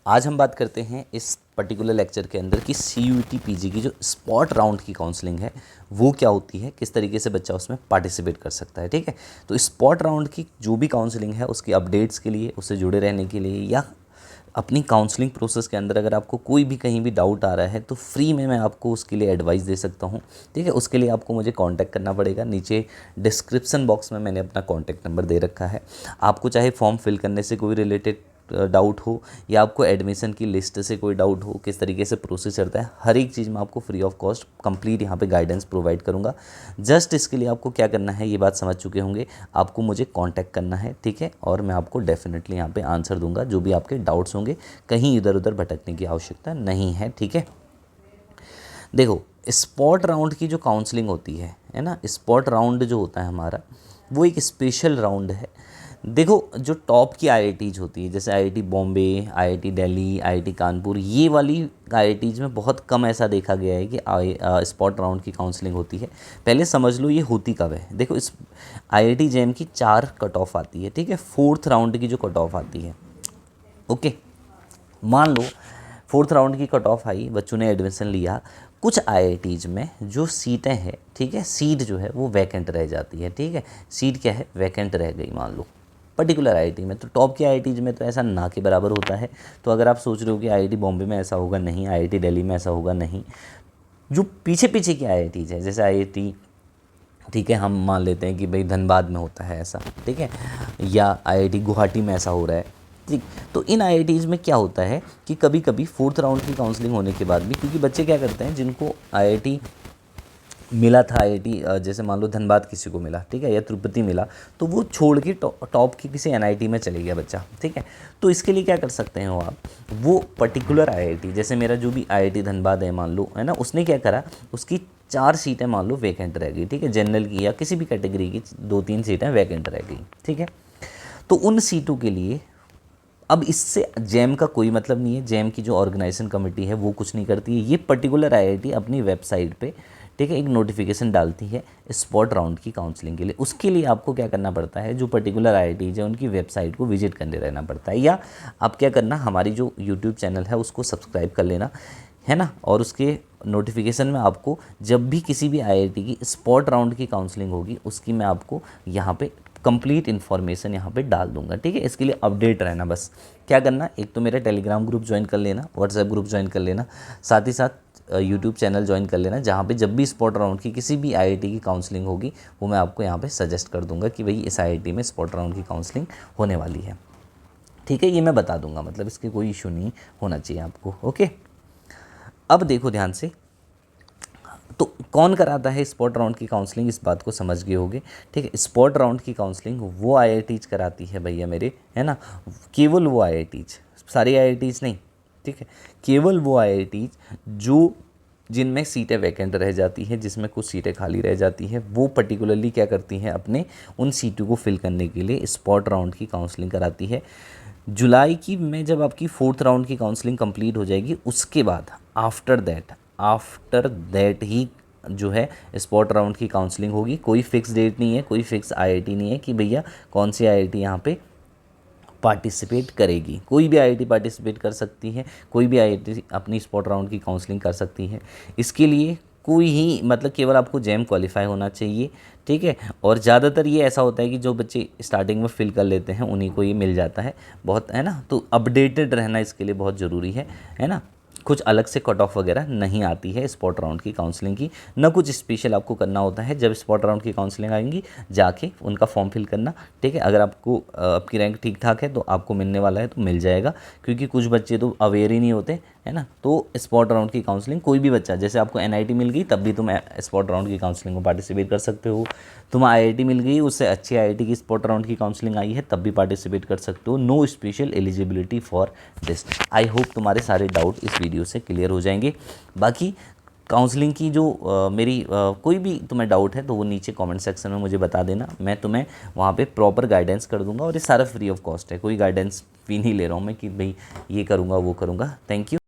आज हम बात करते हैं इस पर्टिकुलर लेक्चर के अंदर कि CUET PG की जो स्पॉट राउंड की काउंसलिंग है वो क्या होती है, किस तरीके से बच्चा उसमें पार्टिसिपेट कर सकता है। ठीक है, तो स्पॉट राउंड की जो भी काउंसलिंग है उसकी अपडेट्स के लिए, उससे जुड़े रहने के लिए, या अपनी काउंसलिंग प्रोसेस के अंदर अगर आपको कोई भी कहीं भी डाउट आ रहा है तो फ्री में मैं आपको उसके लिए एडवाइस दे सकता हूँ। ठीक है, उसके लिए आपको मुझे कांटेक्ट करना पड़ेगा। नीचे डिस्क्रिप्शन बॉक्स में मैंने अपना कांटेक्ट नंबर दे रखा है। आपको चाहे फॉर्म फिल करने से कोई रिलेटेड डाउट हो, या आपको एडमिशन की लिस्ट से कोई डाउट हो, किस तरीके से प्रोसेस चलता है, हर एक चीज़ मैं आपको फ्री ऑफ कॉस्ट कंप्लीट यहाँ पे गाइडेंस प्रोवाइड करूँगा। जस्ट इसके लिए आपको क्या करना है, ये बात समझ चुके होंगे, आपको मुझे कांटेक्ट करना है। ठीक है, और मैं आपको डेफिनेटली यहाँ पे आंसर दूंगा जो भी आपके डाउट्स होंगे। कहीं इधर उधर भटकने की आवश्यकता नहीं है। ठीक है, देखो स्पॉट राउंड की जो काउंसलिंग होती है ना, स्पॉट राउंड जो होता है हमारा, वो एक स्पेशल राउंड है। देखो जो टॉप की IITs होती है, जैसे IIT Bombay, IIT Delhi, IIT Kanpur, ये वाली IITs में बहुत कम ऐसा देखा गया है कि स्पॉट राउंड की काउंसलिंग होती है। पहले समझ लो ये होती कब है। देखो इस IIT JAM की 4 कट ऑफ आती है। ठीक है, 4th राउंड की जो कट ऑफ आती है, ओके, मान लो 4th राउंड की कट ऑफ आई, बच्चों ने एडमिशन लिया, कुछ IITs में जो सीटें हैं, ठीक है, सीट जो है वो वैकेंट रह जाती है। ठीक है, सीट क्या है, वैकेंट रह गई मान लो पर्टिकुलर IIT में। तो टॉप की IITs में तो ऐसा ना के बराबर होता है। तो अगर आप सोच रहे हो कि IIT बॉम्बे में ऐसा होगा, नहीं, IIT दिल्ली में ऐसा होगा, नहीं। जो पीछे पीछे की IITs है, जैसे IIT, ठीक है, हम मान लेते हैं कि भाई धनबाद में होता है ऐसा, ठीक है, या IIT गुवाहाटी में ऐसा हो रहा है। ठीक, तो इन IITs में क्या होता है कि कभी कभी 4th राउंड की काउंसलिंग होने के बाद भी, क्योंकि बच्चे क्या करते हैं, जिनको IIT मिला था, IIT जैसे मान लो धनबाद किसी को मिला, ठीक है, या तिरुपति मिला, तो वो छोड़ के टॉप की किसी NIT में चले गया बच्चा। ठीक है, तो इसके लिए क्या कर सकते हैं आप, वो पर्टिकुलर IIT, जैसे मेरा जो भी IIT धनबाद है मान लो, है ना, उसने क्या करा, उसकी 4 सीटें मान लो वैकेंट रह गई। ठीक है, जनरल की या किसी भी कैटेगरी की 2-3 सीटें वैकेंट रह गई। ठीक है, तो उन सीटों के लिए अब इससे जैम का कोई मतलब नहीं है। जैम की जो ऑर्गेनाइजेशन कमेटी है वो कुछ नहीं करती है। ये पर्टिकुलर IIT अपनी वेबसाइट पे, ठीक है, एक नोटिफिकेशन डालती है स्पॉट राउंड की काउंसलिंग के लिए। उसके लिए आपको क्या करना पड़ता है, जो पर्टिकुलर IITs है उनकी वेबसाइट को विजिट करने रहना पड़ता है, या आप क्या करना, हमारी जो यूट्यूब चैनल है उसको सब्सक्राइब कर लेना, है ना, और उसके नोटिफिकेशन में आपको जब भी किसी भी IIT की स्पॉट राउंड की काउंसलिंग होगी उसकी मैं आपको यहाँ पे कंप्लीट इन्फॉर्मेशन यहाँ पे डाल दूंगा। ठीक है, इसके लिए अपडेट रहना, बस क्या करना, एक तो मेरा टेलीग्राम ग्रुप ज्वाइन कर लेना, व्हाट्सएप ग्रुप ज्वाइन कर लेना, साथ ही साथ यूट्यूब चैनल ज्वाइन कर लेना, जहाँ पे जब भी स्पॉट राउंड की किसी भी IIT की काउंसलिंग होगी वो मैं आपको यहाँ पे सजेस्ट कर दूंगा कि भाई इस IIT में स्पॉट राउंड की काउंसलिंग होने वाली है। ठीक है, ये मैं बता दूंगा, मतलब इसके कोई इशू नहीं होना चाहिए आपको। ओके, अब देखो ध्यान से, तो कौन कराता है स्पॉट राउंड की काउंसलिंग, इस बात को समझ गए होगे। ठीक है, स्पॉट राउंड की काउंसलिंग वो IITs कराती है भैया मेरे, है ना, केवल वो IITs, सारी IITs नहीं। ठीक है, केवल वो IITs जो जिनमें सीटें वैकेंट रह जाती हैं, जिसमें कुछ सीटें खाली रह जाती हैं, वो पर्टिकुलरली क्या करती हैं, अपने उन सीटों को फिल करने के लिए स्पॉट राउंड की काउंसलिंग कराती है। जुलाई की में जब आपकी 4th राउंड की काउंसलिंग कंप्लीट हो जाएगी, उसके बाद आफ्टर दैट ही जो है स्पॉट राउंड की काउंसलिंग होगी। कोई फिक्स डेट नहीं है, कोई फिक्स IIT नहीं है कि भैया कौन सी IIT यहाँ पे पार्टिसिपेट करेगी। कोई भी IIT पार्टिसिपेट कर सकती है, कोई भी IIT अपनी स्पॉट राउंड की काउंसलिंग कर सकती है। इसके लिए कोई ही, मतलब केवल आपको जैम क्वालिफाई होना चाहिए। ठीक है, और ज़्यादातर ये ऐसा होता है कि जो बच्चे स्टार्टिंग में फिल कर लेते हैं उन्हीं को ये मिल जाता है बहुत, है ना, तो अपडेटेड रहना इसके लिए बहुत ज़रूरी है ना। कुछ अलग से कट ऑफ वगैरह नहीं आती है स्पॉट राउंड की काउंसलिंग की, ना कुछ स्पेशल आपको करना होता है। जब स्पॉट राउंड की काउंसलिंग आएंगी जाके उनका फॉर्म फिल करना। ठीक है, अगर आपको आपकी रैंक ठीक ठाक है तो आपको मिलने वाला है तो मिल जाएगा, क्योंकि कुछ बच्चे तो अवेयर ही नहीं होते, है ना। तो स्पॉट राउंड की काउंसलिंग कोई भी बच्चा, जैसे आपको NIT मिल गई तब भी तुम स्पॉट राउंड की काउंसलिंग में पार्टिसिपेट कर सकते हो, तुम IIT मिल गई, उससे अच्छी IIT की स्पॉट राउंड की काउंसलिंग आई है तब भी पार्टिसिपेट कर सकते हो। No special eligibility for this. I hope तुम्हारे सारे डाउट इस वीडियो से क्लियर हो जाएंगे। बाकी काउंसलिंग की जो मेरी कोई भी तुम्हें डाउट है तो वो नीचे कमेंट सेक्शन में मुझे बता देना, मैं तुम्हें वहाँ पे प्रॉपर गाइडेंस कर दूंगा। और ये सारा फ्री ऑफ कॉस्ट है, कोई गाइडेंस भी नहीं ले रहा हूँ मैं कि भाई ये करूँगा वो करूँगा। Thank you.